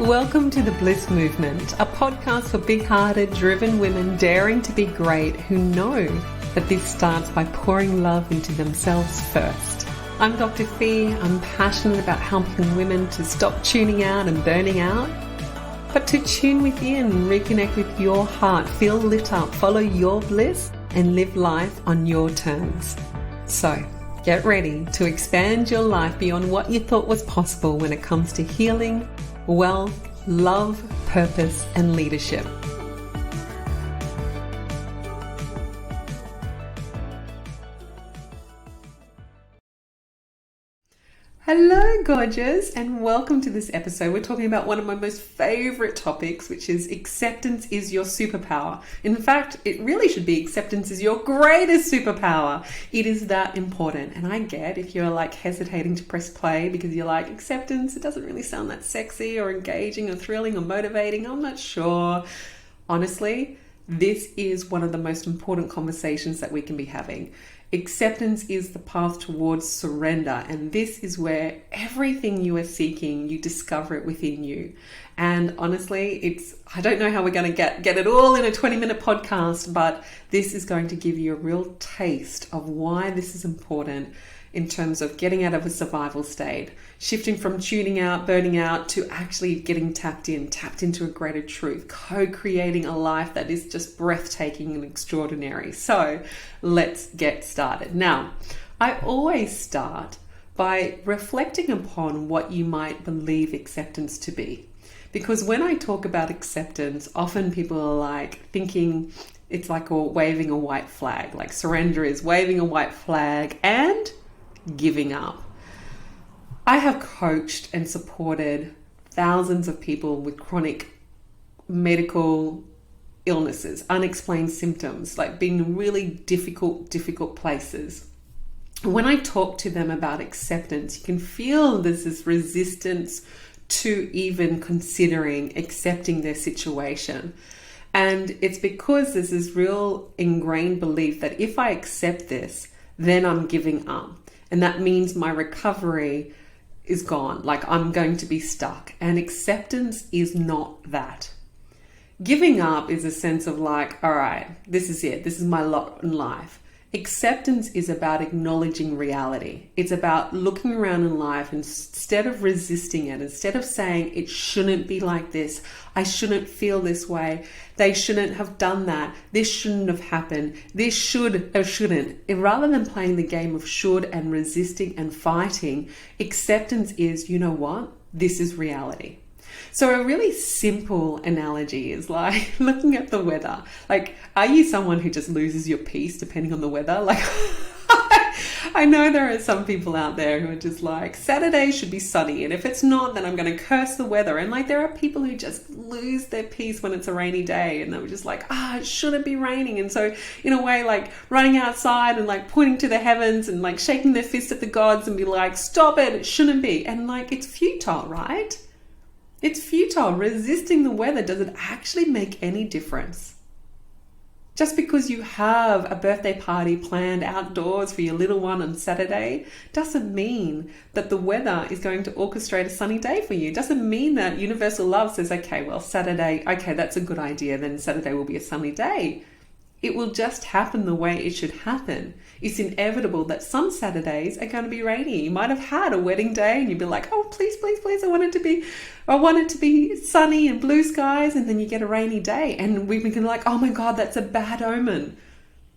Welcome to the Bliss Movement, a podcast for big-hearted, driven women daring to be great who know that this starts by pouring love into themselves first. I'm Dr. Fee. I'm passionate about helping women to stop tuning out and burning out, but to tune within, reconnect with your heart, feel lit up, follow your bliss, and live life on your terms. So, get ready to expand your life beyond what you thought was possible when it comes to healing, wealth, love, purpose, and leadership. Hello, gorgeous, and welcome to this episode. We're talking about one of my most favorite topics, which is acceptance is your superpower. In fact, it really should be acceptance is your greatest superpower. It is that important. And I get if you're like hesitating to press play because you're like, acceptance, it doesn't really sound that sexy or engaging or thrilling or motivating. I'm not sure. Honestly, this is one of the most important conversations that we can be having. Acceptance is the path towards surrender, and this is where everything you are seeking, you discover it within you. And honestly, I don't know how we're going to get it all in a 20-minute podcast, but this is going to give you a real taste of why this is important in terms of getting out of a survival state, shifting from tuning out, burning out, to actually getting tapped into a greater truth, co-creating a life that is just breathtaking and extraordinary. So let's get started. Now, I always start by reflecting upon what you might believe acceptance to be. Because when I talk about acceptance, often people are like thinking it's like waving a white flag, like surrender is waving a white flag and giving up. I have coached and supported thousands of people with chronic medical illnesses, unexplained symptoms, like being in really difficult places. When I talk to them about acceptance, you can feel there's this resistance to even considering accepting their situation. And it's because there's this real ingrained belief that if I accept this, then I'm giving up. And that means my recovery is gone, like I'm going to be stuck. And acceptance is not that. Giving up is a sense of like, all right, this is it. This is my lot in life. Acceptance is about acknowledging reality. It's about looking around in life and instead of resisting it, instead of saying it shouldn't be like this, I shouldn't feel this way, they shouldn't have done that, this shouldn't have happened, this should or shouldn't. Rather than playing the game of should and resisting and fighting, acceptance is, you know what, this is reality. So a really simple analogy is like looking at the weather. Like, are you someone who just loses your peace depending on the weather? Like, I know there are some people out there who are just like, Saturday should be sunny, and if it's not, then I'm going to curse the weather. And like, there are people who just lose their peace when it's a rainy day, and they're just like, it shouldn't be raining. And so in a way, like running outside and like pointing to the heavens and like shaking their fist at the gods and be like, stop it, it shouldn't be. And like, it's futile, right? It's futile. Resisting the weather doesn't actually make any difference. Just because you have a birthday party planned outdoors for your little one on Saturday doesn't mean that the weather is going to orchestrate a sunny day for you. It doesn't mean that universal love says, okay, well, Saturday, okay, that's a good idea. Then Saturday will be a sunny day. It will just happen the way it should happen. It's inevitable that some Saturdays are going to be rainy. You might have had a wedding day and you'd be like, oh, please, I want it to be sunny and blue skies. And then you get a rainy day and we can like, oh my God, that's a bad omen.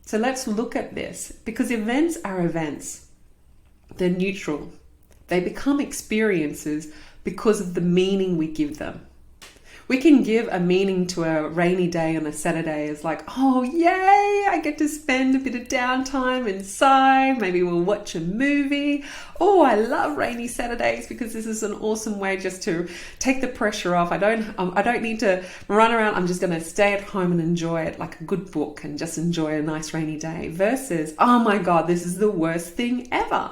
So let's look at this, because events are events. They're neutral. They become experiences because of the meaning we give them. We can give a meaning to a rainy day on a Saturday as like, oh, yay, I get to spend a bit of downtime inside. Maybe we'll watch a movie. Oh, I love rainy Saturdays because this is an awesome way just to take the pressure off. I don't need to run around. I'm just going to stay at home and enjoy it like a good book and just enjoy a nice rainy day versus, oh my God, this is the worst thing ever.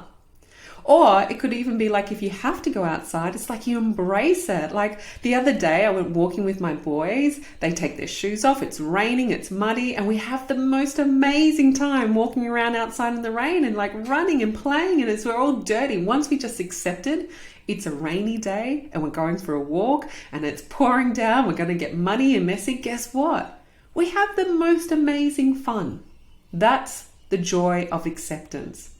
Or it could even be like, if you have to go outside, it's like you embrace it. Like the other day I went walking with my boys. They take their shoes off. It's raining, it's muddy, and we have the most amazing time walking around outside in the rain and like running and playing. And as we're all dirty, once we just accepted it's a rainy day and we're going for a walk and it's pouring down, we're going to get muddy and messy, guess what? We have the most amazing fun. That's the joy of acceptance.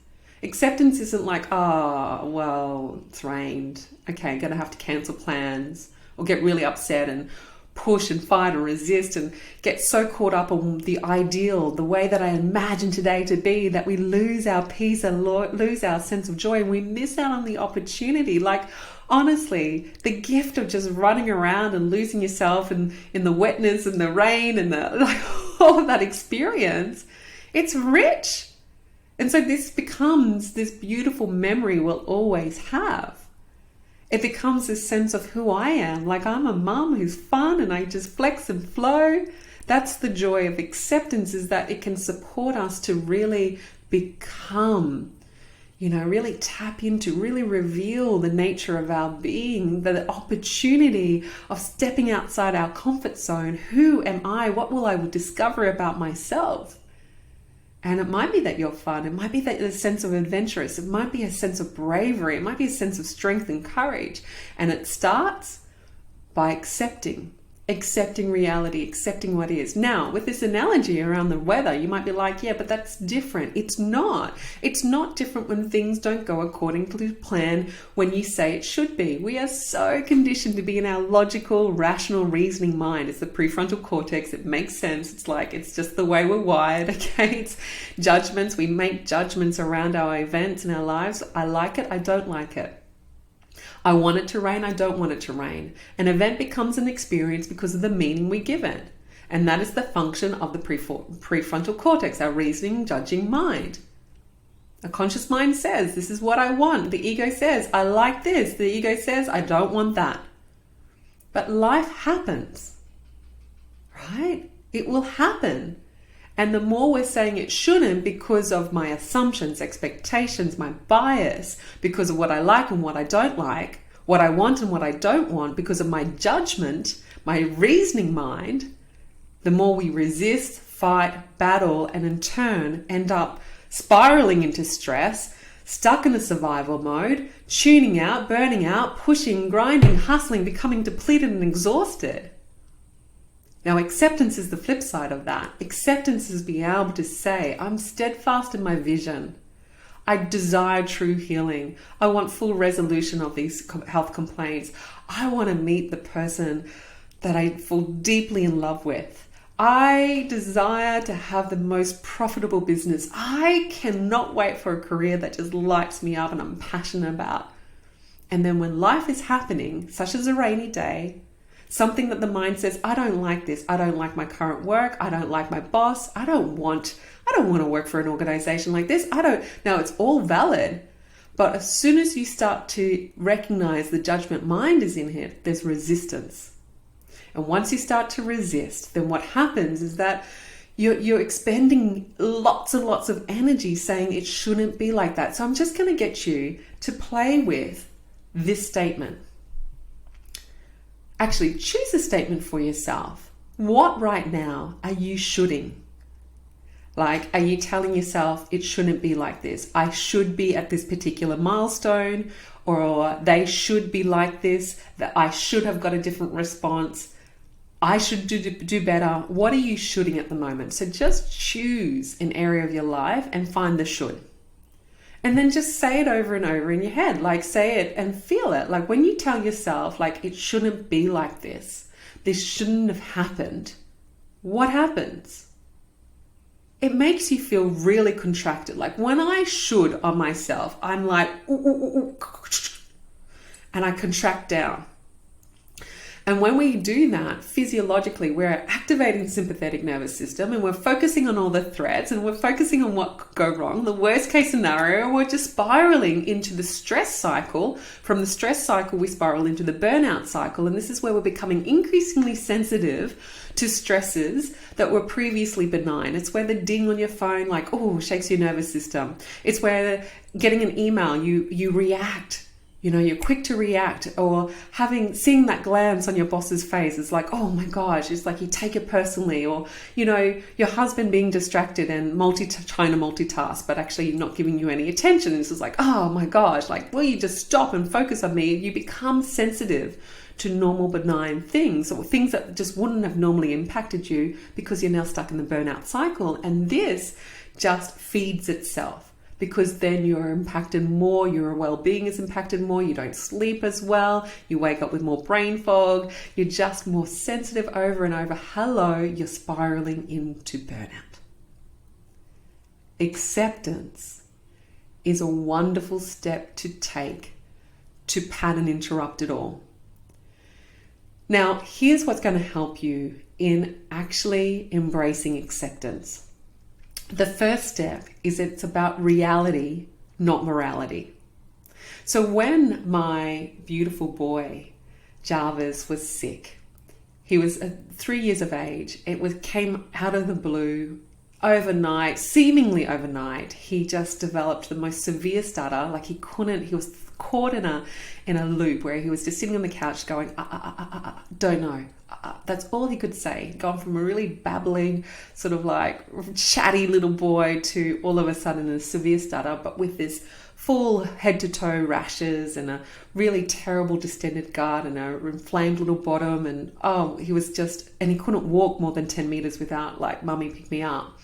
Acceptance isn't like, oh, well, it's rained. Okay, going to have to cancel plans, or get really upset and push and fight and resist and get so caught up on the ideal, the way that I imagine today to be, that we lose our peace and lose our sense of joy, and we miss out on the opportunity. Like, honestly, the gift of just running around and losing yourself in the wetness and the rain and the like, all of that experience, it's rich. And so this becomes this beautiful memory we'll always have. It becomes this sense of who I am. Like, I'm a mum who's fun and I just flex and flow. That's the joy of acceptance, is that it can support us to really become, really tap into, really reveal the nature of our being, the opportunity of stepping outside our comfort zone. Who am I? What will I discover about myself? And it might be that you're fun. It might be that there's a sense of adventurous. It might be a sense of bravery. It might be a sense of strength and courage. And it starts by accepting reality, accepting what is. Now, with this analogy around the weather, you might be like, yeah, but that's different. It's not. It's not different when things don't go according to plan when you say it should be. We are so conditioned to be in our logical, rational, reasoning mind. It's the prefrontal cortex. It makes sense. It's like, it's just the way we're wired, okay? It's judgments. We make judgments around our events in our lives. I like it. I don't like it. I want it to rain, I don't want it to rain. An event becomes an experience because of the meaning we give it. And that is the function of the prefrontal cortex, our reasoning, judging mind. A conscious mind says, this is what I want. The ego says, I like this. The ego says, I don't want that. But life happens, right? It will happen. And the more we're saying it shouldn't because of my assumptions, expectations, my bias, because of what I like and what I don't like, what I want and what I don't want, because of my judgment, my reasoning mind, the more we resist, fight, battle, and in turn end up spiraling into stress, stuck in a survival mode, tuning out, burning out, pushing, grinding, hustling, becoming depleted and exhausted. Now, acceptance is the flip side of that. Acceptance is being able to say, I'm steadfast in my vision. I desire true healing. I want full resolution of these health complaints. I want to meet the person that I fall deeply in love with. I desire to have the most profitable business. I cannot wait for a career that just lights me up and I'm passionate about. And then when life is happening, such as a rainy day, something that the mind says, I don't like this. I don't like my current work. I don't like my boss. I don't want to work for an organization like this. Now it's all valid. But as soon as you start to recognize the judgment mind is in here, there's resistance. And once you start to resist, then what happens is that you're expending lots and lots of energy saying it shouldn't be like that. So I'm just going to get you to play with this statement. Actually, choose a statement for yourself. What right now are you shoulding? Like, are you telling yourself it shouldn't be like this? I should be at this particular milestone, or they should be like this, that I should have got a different response. I should do better. What are you shoulding at the moment? So just choose an area of your life and find the should. And then just say it over and over in your head. Like, say it and feel it. Like, when you tell yourself, like, it shouldn't be like this. This shouldn't have happened. What happens? It makes you feel really contracted. Like, when I should on myself, I'm like, ooh, ooh, ooh, ooh, and I contract down. And when we do that, physiologically, we're activating sympathetic nervous system and we're focusing on all the threats and we're focusing on what could go wrong. The worst case scenario, we're just spiraling into the stress cycle. From the stress cycle, we spiral into the burnout cycle. And this is where we're becoming increasingly sensitive to stresses that were previously benign. It's where the ding on your phone, like, oh, shakes your nervous system. It's where getting an email, you react. You're quick to react, or seeing that glance on your boss's face is like, oh my gosh, it's like you take it personally. Or, your husband being distracted and trying to multitask, but actually not giving you any attention. And it's just like, oh my gosh, like, will you just stop and focus on me? You become sensitive to normal benign things, or things that just wouldn't have normally impacted you because you're now stuck in the burnout cycle. And this just feeds itself. Because then you're impacted more, your well-being is impacted more, you don't sleep as well, you wake up with more brain fog, you're just more sensitive over and over. Hello, you're spiraling into burnout. Acceptance is a wonderful step to take to pattern interrupt it all. Now, here's what's going to help you in actually embracing acceptance. The first step is it's about reality, not morality. So when my beautiful boy, Jarvis, was sick, he was 3 years of age. It came out of the blue, overnight, seemingly overnight. He just developed the most severe stutter. Like he was caught in a loop where he was just sitting on the couch going, don't know. That's all he could say. Gone from a really babbling, sort of like chatty little boy to all of a sudden a severe stutter, but with this full head to toe rashes and a really terrible distended gut and a inflamed little bottom. And he couldn't walk more than 10 meters without like, mummy, pick me up.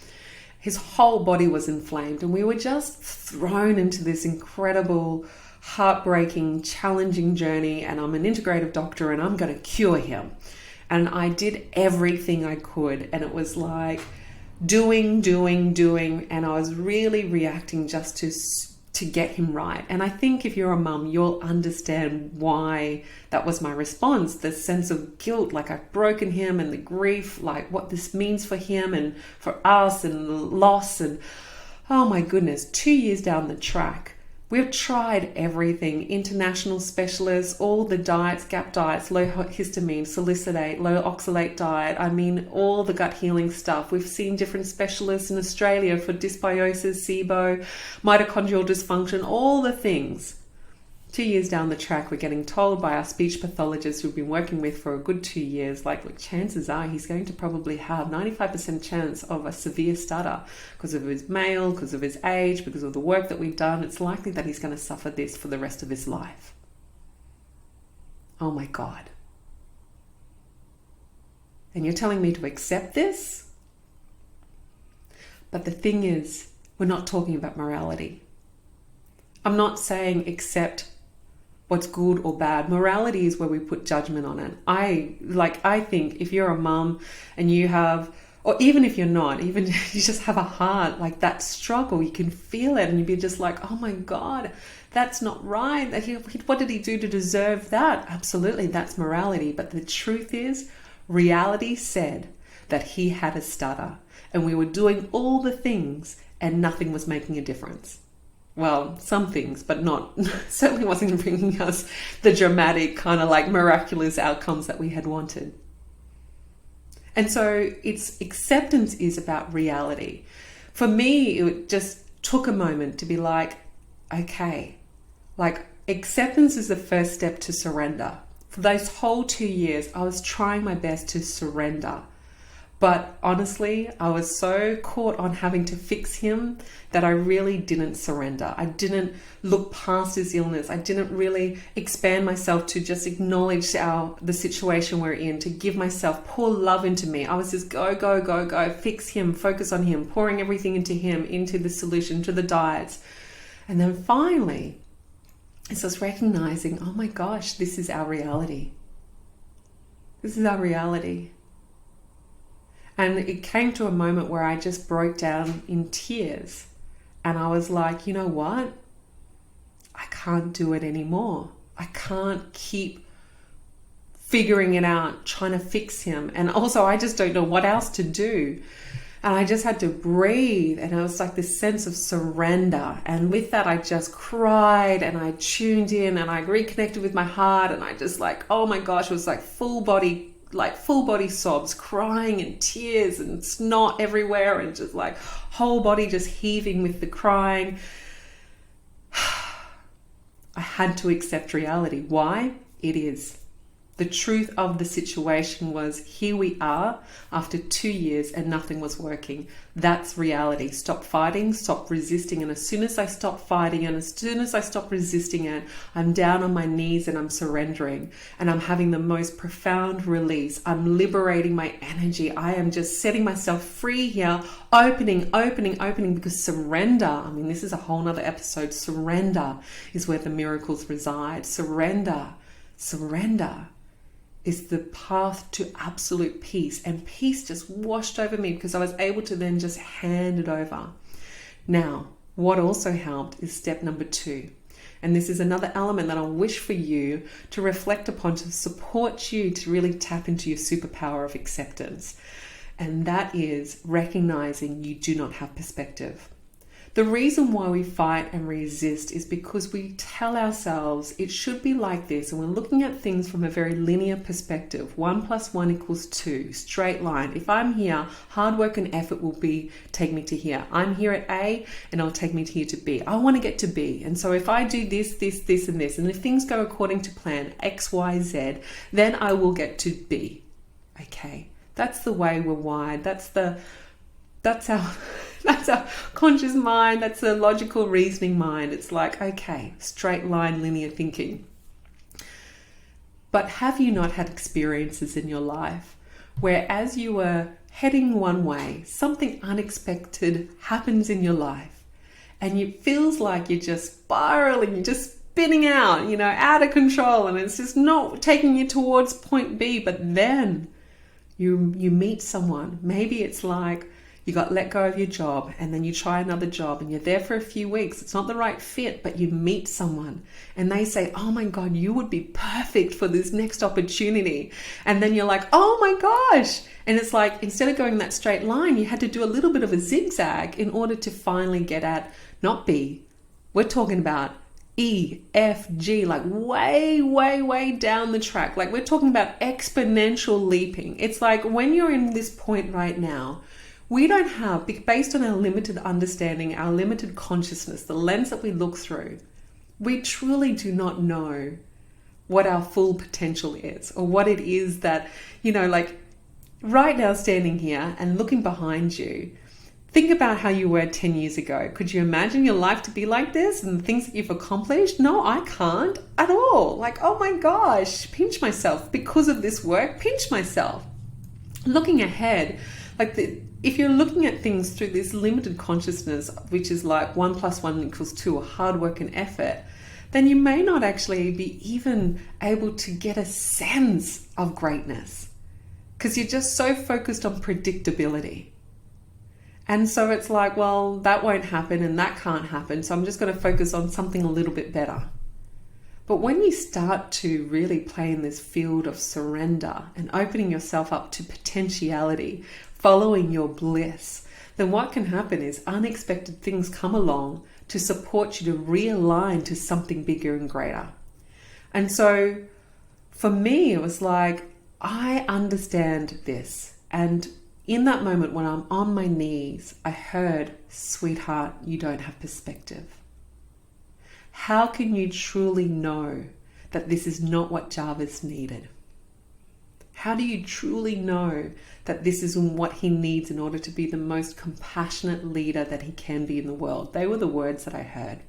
His whole body was inflamed, and we were just thrown into this incredible, heartbreaking, challenging journey. And I'm an integrative doctor and I'm going to cure him. And I did everything I could. And it was like doing. And I was really reacting just to get him right. And I think if you're a mum, you'll understand why that was my response. The sense of guilt, like I've broken him, and the grief, like what this means for him and for us, and the loss. And oh my goodness, 2 years down the track, we've tried everything, international specialists, all the diets, GAP diets, low histamine, salicylate, low oxalate diet. I mean, all the gut healing stuff. We've seen different specialists in Australia for dysbiosis, SIBO, mitochondrial dysfunction, all the things. 2 years down the track, we're getting told by our speech pathologist who've been working with for a good 2 years, like, look, chances are he's going to probably have 95% chance of a severe stutter because of his male, because of his age, because of the work that we've done. It's likely that he's going to suffer this for the rest of his life. Oh my God. And you're telling me to accept this? But the thing is, we're not talking about morality. I'm not saying accept what's good or bad. Morality is where we put judgment on it. I think if you're a mum and you have, or even if you're not, even if you just have a heart, like that struggle, you can feel it and you'd be just like, oh my God, that's not right. What did he do to deserve that? Absolutely, that's morality. But the truth is, reality said that he had a stutter and we were doing all the things and nothing was making a difference. Well, some things, but not, certainly wasn't bringing us the dramatic kind of like miraculous outcomes that we had wanted. And so acceptance is about reality. For me, it just took a moment to be like, okay, like acceptance is the first step to surrender. For those whole 2 years, I was trying my best to surrender. But honestly, I was so caught on having to fix him that I really didn't surrender. I didn't look past his illness. I didn't really expand myself to just acknowledge the situation we're in, to give myself, pour love into me. I was just go, fix him, focus on him, pouring everything into him, into the solution, to the diets. And then finally, it's just recognizing, oh my gosh, this is our reality. This is our reality. And it came to a moment where I just broke down in tears. And I was like, you know what? I can't do it anymore. I can't keep figuring it out, trying to fix him. And also, I just don't know what else to do. And I just had to breathe. And it was like this sense of surrender. And with that, I just cried and I tuned in and I reconnected with my heart. And I just like, oh my gosh, it was like full body sobs, crying and tears and snot everywhere. And just like whole body just heaving with the crying. I had to accept reality. Why? It is. The truth of the situation was, here we are after 2 years and nothing was working. That's reality. Stop fighting, stop resisting. And as soon as I stop fighting and as soon as I stop resisting it, I'm down on my knees and I'm surrendering. And I'm having the most profound release. I'm liberating my energy. I am just setting myself free here, opening, because surrender, I mean, this is a whole nother episode. Surrender is where the miracles reside. Surrender is the path to absolute peace. And peace just washed over me because I was able to then just hand it over. Now, what also helped is step number 2. And this is another element that I wish for you to reflect upon to support you to really tap into your superpower of acceptance. And that is recognizing you do not have perspective. The reason why we fight and resist is because we tell ourselves it should be like this, and we're looking at things from a very linear perspective. 1 + 1 = 2, straight line. If I'm here, hard work and effort will take me to here. I'm here at A and it'll take me to here to B. I want to get to B. And so if I do this, and this, and if things go according to plan, X, Y, Z, then I will get to B. Okay. That's the way we're wired. That's our conscious mind. That's the logical reasoning mind. It's like, okay, straight line, linear thinking. But have you not had experiences in your life where as you were heading one way, something unexpected happens in your life and it feels like you're just spiraling, you're just spinning out, out of control, and it's just not taking you towards point B, but then you meet someone. Maybe it's like, you got let go of your job and then you try another job and you're there for a few weeks. It's not the right fit, but you meet someone and they say, oh my God, you would be perfect for this next opportunity. And then you're like, oh my gosh. And it's like, instead of going that straight line, you had to do a little bit of a zigzag in order to finally get at not B. We're talking about E, F, G, like way down the track. Like we're talking about exponential leaping. It's like when you're in this point right now, we don't have, based on our limited understanding, our limited consciousness, the lens that we look through, we truly do not know what our full potential is or what it is that, like right now standing here and looking behind you, think about how you were 10 years ago. Could you imagine your life to be like this and the things that you've accomplished? No, I can't at all. Like, oh my gosh, pinch myself because of this work, pinch myself. Looking ahead, if you're looking at things through this limited consciousness, which is like 1 + 1 = 2, or hard work and effort, then you may not actually be even able to get a sense of greatness because you're just so focused on predictability. And so it's like, well, that won't happen and that can't happen, so I'm just going to focus on something a little bit better. But when you start to really play in this field of surrender and opening yourself up to potentiality, following your bliss, then what can happen is unexpected things come along to support you to realign to something bigger and greater. And so for me, it was like, I understand this. And in that moment when I'm on my knees, I heard, sweetheart, you don't have perspective. How can you truly know that this is not what Jarvis needed? How do you truly know that this is what he needs in order to be the most compassionate leader that he can be in the world? They were the words that I heard.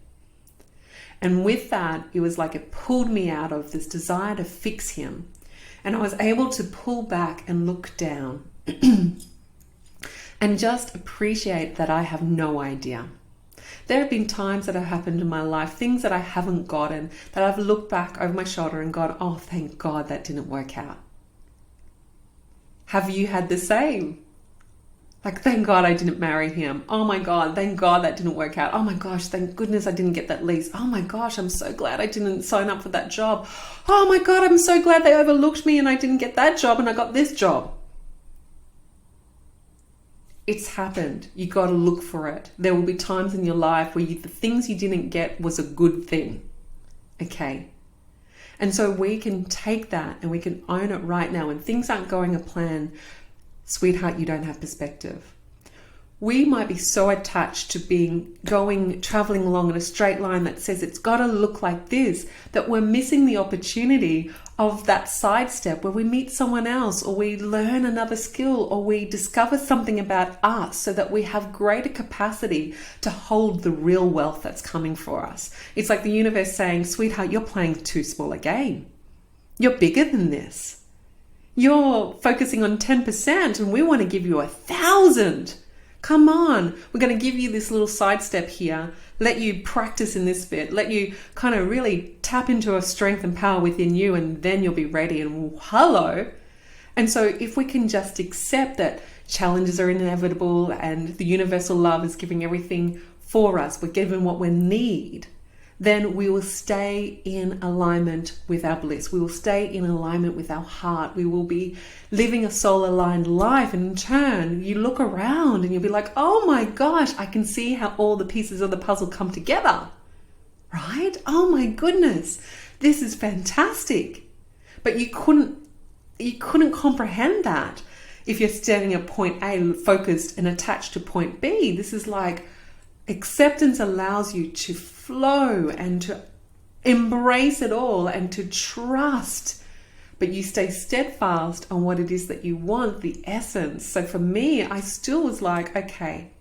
And with that, it was like it pulled me out of this desire to fix him. And I was able to pull back and look down and just appreciate that I have no idea. There have been times that have happened in my life, things that I haven't gotten, that I've looked back over my shoulder and gone, oh, thank God that didn't work out. Have you had the same? Like, thank God I didn't marry him. Oh my God, thank God that didn't work out. Oh my gosh, thank goodness I didn't get that lease. Oh my gosh, I'm so glad I didn't sign up for that job. Oh my God, I'm so glad they overlooked me and I didn't get that job and I got this job. It's happened. You got to look for it. There will be times in your life where the things you didn't get was a good thing. Okay. And so we can take that and we can own it right now. When things aren't going a plan, sweetheart, you don't have perspective. We might be so attached to traveling along in a straight line that says it's got to look like this, that we're missing the opportunity of that sidestep where we meet someone else, or we learn another skill, or we discover something about us so that we have greater capacity to hold the real wealth that's coming for us. It's like the universe saying, sweetheart, you're playing too small a game. You're bigger than this. You're focusing on 10% and we want to give you 1,000. Come on, we're going to give you this little sidestep here, let you practice in this bit, let you kind of really tap into a strength and power within you, and then you'll be ready. And hello. And so if we can just accept that challenges are inevitable and the universal love is giving everything for us, we're given what we need, then we will stay in alignment with our bliss. We will stay in alignment with our heart. We will be living a soul-aligned life. And in turn, you look around and you'll be like, oh my gosh, I can see how all the pieces of the puzzle come together, right? Oh my goodness, this is fantastic. But you couldn't comprehend that if you're standing at point A, focused and attached to point B. This is like, acceptance allows you to flow and to embrace it all and to trust, but you stay steadfast on what it is that you want, the essence. So for me, I still was like, okay,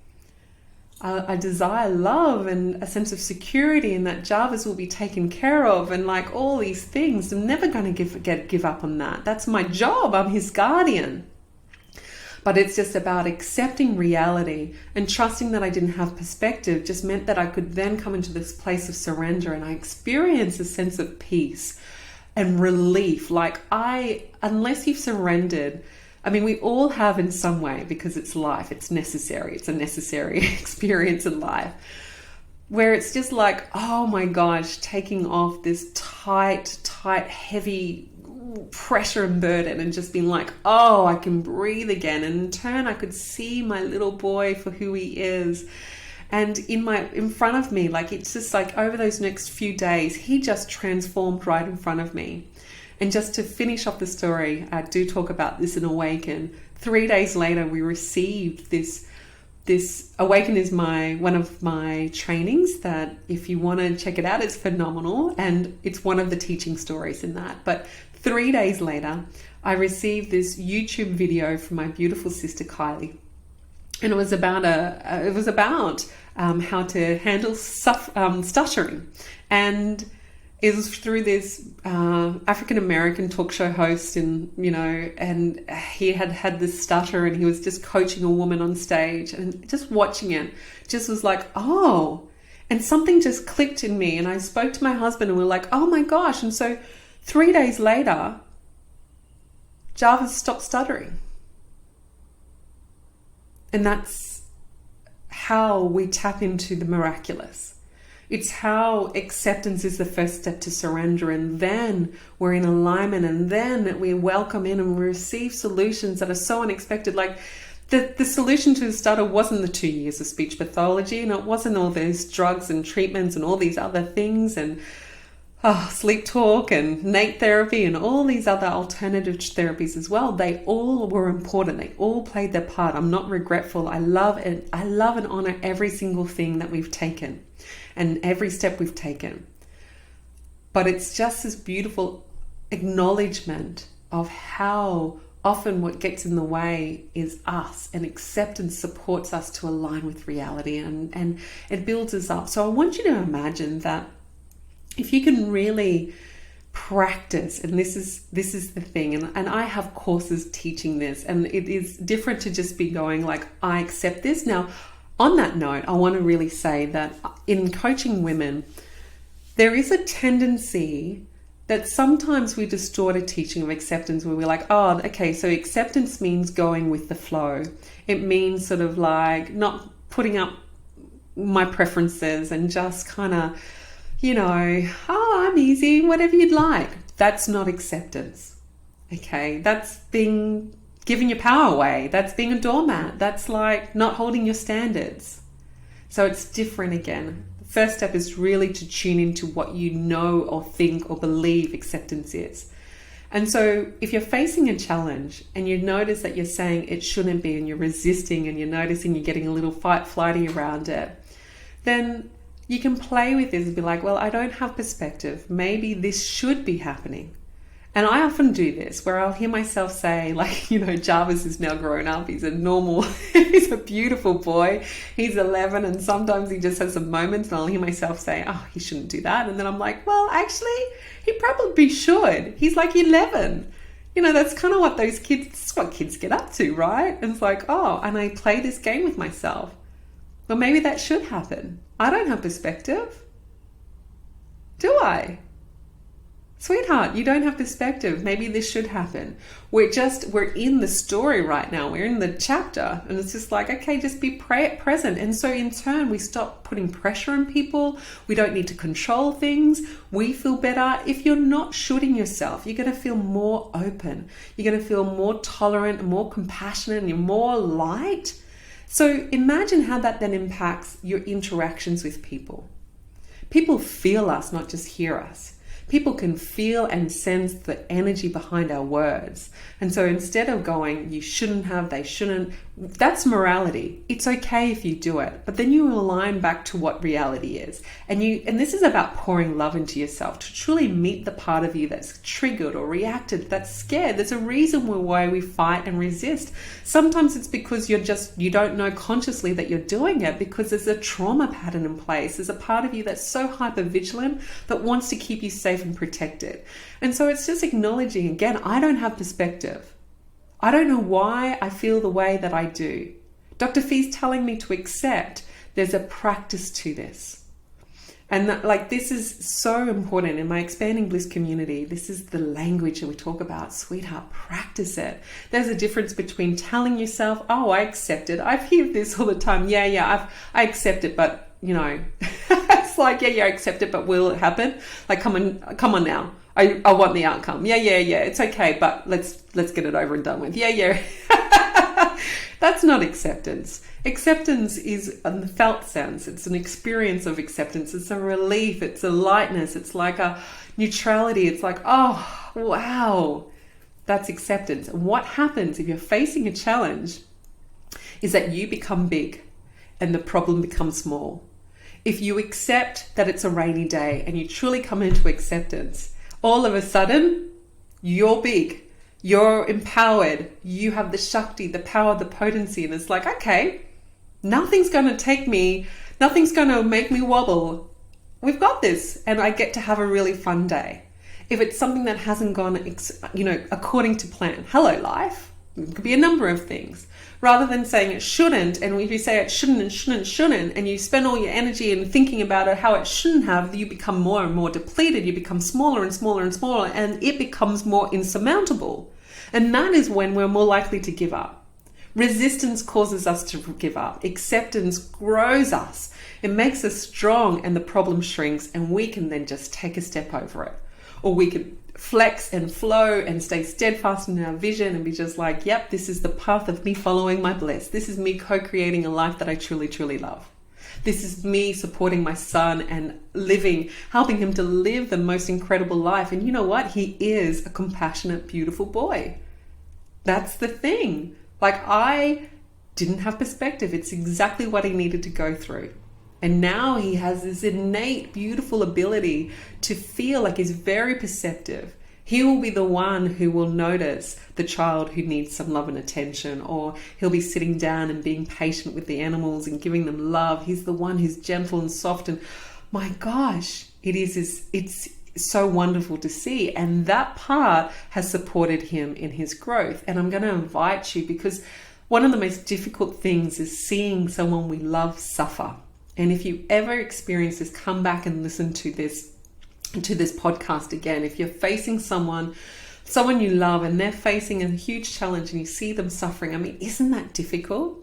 I desire love and a sense of security, and that Jarvis will be taken care of, and like all these things. I'm never going to give up on that. That's my job. I'm his guardian. But it's just about accepting reality, and trusting that I didn't have perspective just meant that I could then come into this place of surrender, and I experienced a sense of peace and relief. Like unless you've surrendered, I mean, we all have in some way, because it's life, it's necessary. It's a necessary experience in life, where it's just like, oh my gosh, taking off this tight, heavy pressure and burden, and just being like, oh, I can breathe again. And in turn, I could see my little boy for who he is. And in front of me, like, it's just like over those next few days, he just transformed right in front of me. And just to finish off the story, I do talk about this in AWAKEN. 3 days later, we received this AWAKEN is one of my trainings that, if you want to check it out, it's phenomenal. And it's one of the teaching stories in that. But 3 days later, I received this YouTube video from my beautiful sister Kylie, and it was about how to handle stuttering, and it was through this African American talk show host, and he had this stutter, and he was just coaching a woman on stage, and just watching it just was like, oh, and something just clicked in me, and I spoke to my husband, and we were like, oh my gosh. And so 3 days later, Jarvis stopped stuttering. And that's how we tap into the miraculous. It's how acceptance is the first step to surrender, and then we're in alignment, and then we welcome in and we receive solutions that are so unexpected. Like the solution to the stutter wasn't the 2 years of speech pathology, and it wasn't all those drugs and treatments and all these other things, and sleep talk and NATE therapy and all these other alternative therapies as well. They all were important. They all played their part. I'm not regretful. I love it. I love and honor every single thing that we've taken and every step we've taken. But it's just this beautiful acknowledgement of how often what gets in the way is us, and acceptance supports us to align with reality, and it builds us up. So I want you to imagine that if you can really practice, and this is the thing, and I have courses teaching this, and it is different to just be going like, I accept this. Now, on that note, I want to really say that in coaching women, there is a tendency that sometimes we distort a teaching of acceptance where we're like, oh, okay, so acceptance means going with the flow. It means sort of like not putting up my preferences and just kind of, oh, I'm easy, whatever you'd like. That's not acceptance. Okay, that's giving your power away. That's being a doormat. That's like not holding your standards. So it's different again. The first step is really to tune into what you know or think or believe acceptance is. And so if you're facing a challenge and you notice that you're saying it shouldn't be and you're resisting and you're noticing you're getting a little flighty around it, then you can play with this and be like, well, I don't have perspective. Maybe this should be happening. And I often do this where I'll hear myself say, like, Jarvis is now grown up. He's he's a beautiful boy. He's 11 and sometimes he just has some moments and I'll hear myself say, oh, he shouldn't do that. And then I'm like, well, actually, he probably should. He's like 11. That's kind of what it's what kids get up to, right? And it's like, oh, and I play this game with myself. Well, maybe that should happen. I don't have perspective. Do I? Sweetheart, you don't have perspective. Maybe this should happen. We're in the story right now. We're in the chapter. And it's just like, okay, just be present. And so in turn, we stop putting pressure on people. We don't need to control things. We feel better. If you're not shooting yourself, you're going to feel more open. You're going to feel more tolerant, more compassionate, and you're more light. So imagine how that then impacts your interactions with people. People feel us, not just hear us. People can feel and sense the energy behind our words. And so instead of going, you shouldn't have, they shouldn't, that's morality. It's okay if you do it, but then you align back to what reality is. And this is about pouring love into yourself to truly meet the part of you that's triggered or reacted, that's scared. There's a reason why we fight and resist. Sometimes it's because you don't know consciously that you're doing it because there's a trauma pattern in place. There's a part of you that's so hyper vigilant that wants to keep you safe and protected. And so it's just acknowledging, again, I don't have perspective. I don't know why I feel the way that I do. Dr. Fee's telling me to accept. There's a practice to this. And this is so important in my Expanding Bliss community. This is the language that we talk about. Sweetheart, practice it. There's a difference between telling yourself, oh, I accept it. I hear this all the time. I accept it, but it's like, I accept it, but will it happen? Like, come on now. I want the outcome. It's okay, but let's get it over and done with. That's not acceptance. Acceptance is in the felt sense. It's an experience of acceptance. It's a relief. It's a lightness. It's like a neutrality. It's like, oh, wow. That's acceptance. And what happens if you're facing a challenge is that you become big and the problem becomes small. If you accept that it's a rainy day and you truly come into acceptance, all of a sudden, you're big, you're empowered, you have the Shakti, the power, the potency, and it's like, okay, nothing's going to take me, nothing's going to make me wobble. We've got this, and I get to have a really fun day. If it's something that hasn't gone, according to plan, hello life, it could be a number of things. Rather than saying it shouldn't, and if you say it shouldn't, and you spend all your energy in thinking about it, how it shouldn't have, you become more and more depleted, you become smaller and smaller and smaller, and it becomes more insurmountable. And that is when we're more likely to give up. Resistance causes us to give up. Acceptance grows us. It makes us strong, and the problem shrinks, and we can then just take a step over it. Or we could flex and flow and stay steadfast in our vision and be just like, yep, this is the path of me following my bliss. This is me co-creating a life that I truly, truly love. This is me supporting my son and helping him to live the most incredible life. And you know what? He is a compassionate, beautiful boy. That's the thing. Like, I didn't have perspective. It's exactly what he needed to go through. And now he has this innate, beautiful ability to feel like he's very perceptive. He will be the one who will notice the child who needs some love and attention, or he'll be sitting down and being patient with the animals and giving them love. He's the one who's gentle and soft. And my gosh, it's so wonderful to see. And that part has supported him in his growth. And I'm going to invite you, because one of the most difficult things is seeing someone we love suffer. And if you ever experience this, come back and listen to this to this podcast again. If you're facing someone you love and they're facing a huge challenge and you see them suffering, I mean, isn't that difficult?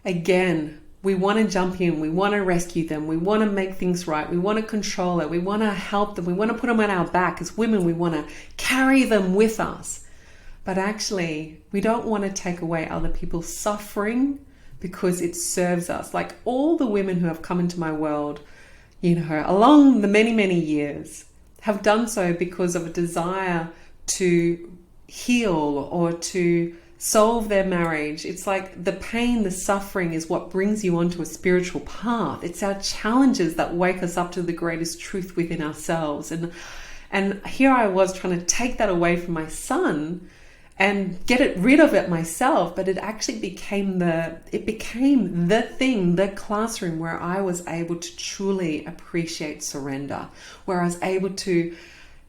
Again, we want to jump in, we want to rescue them, we want to make things right, we want to control it, we want to help them, we want to put them on our back. As women, we want to carry them with us. But actually, we don't want to take away other people's suffering because it serves us. Like all the women who have come into my world, along the many, many years, have done so because of a desire to heal or to solve their marriage. It's like the pain, the suffering is what brings you onto a spiritual path. It's our challenges that wake us up to the greatest truth within ourselves. And here I was trying to take that away from my son and get rid of it myself, but it actually became the thing, the classroom where I was able to truly appreciate surrender, where I was able to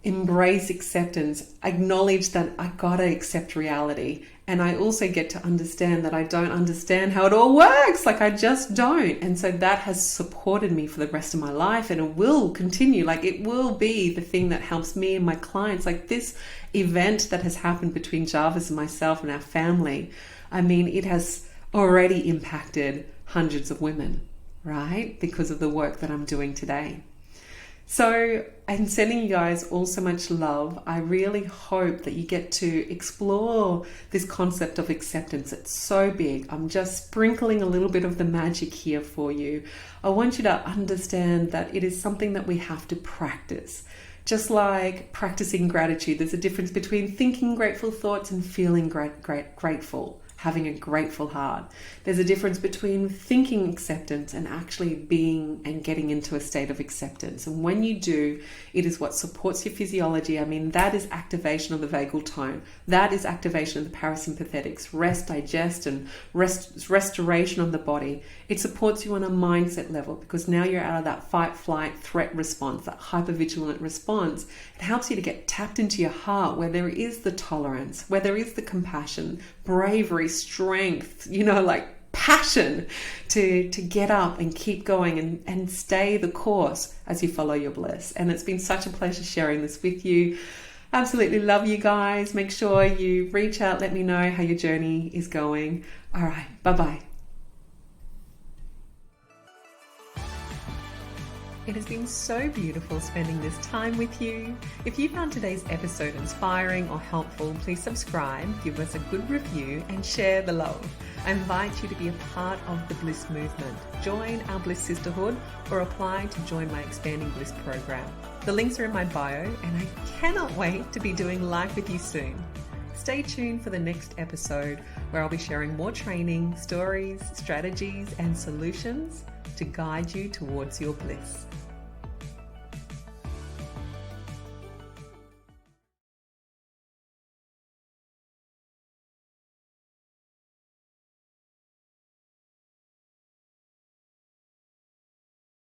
embrace acceptance, acknowledge that I gotta accept reality. And I also get to understand that I don't understand how it all works. Like I just don't. And so that has supported me for the rest of my life, and it will continue. Like it will be the thing that helps me and my clients. Like this event that has happened between Jarvis and myself and our family, I mean, it has already impacted hundreds of women, right? Because of the work that I'm doing today. So I'm sending you guys all so much love. I really hope that you get to explore this concept of acceptance. It's so big. I'm just sprinkling a little bit of the magic here for you. I want you to understand that it is something that we have to practice. Just like practicing gratitude, there's a difference between thinking grateful thoughts and feeling grateful. Having a grateful heart. There's a difference between thinking acceptance and actually being and getting into a state of acceptance. And when you do, it is what supports your physiology. I mean, that is activation of the vagal tone. That is activation of the parasympathetics, rest, digest, and restoration of the body. It supports you on a mindset level because now you're out of that fight, flight, threat response, that hypervigilant response. It helps you to get tapped into your heart where there is the tolerance, where there is the compassion, bravery, strength, like passion to get up and keep going and stay the course as you follow your bliss. And it's been such a pleasure sharing this with you. Absolutely love you guys. Make sure you reach out, let me know how your journey is going. All right, bye-bye. It has been so beautiful spending this time with you. If you found today's episode inspiring or helpful, please subscribe, give us a good review, and share the love. I invite you to be a part of the Bliss movement. Join our Bliss Sisterhood or apply to join my Expanding Bliss program. The links are in my bio, and I cannot wait to be doing live with you soon. Stay tuned for the next episode where I'll be sharing more training, stories, strategies, and solutions to guide you towards your bliss.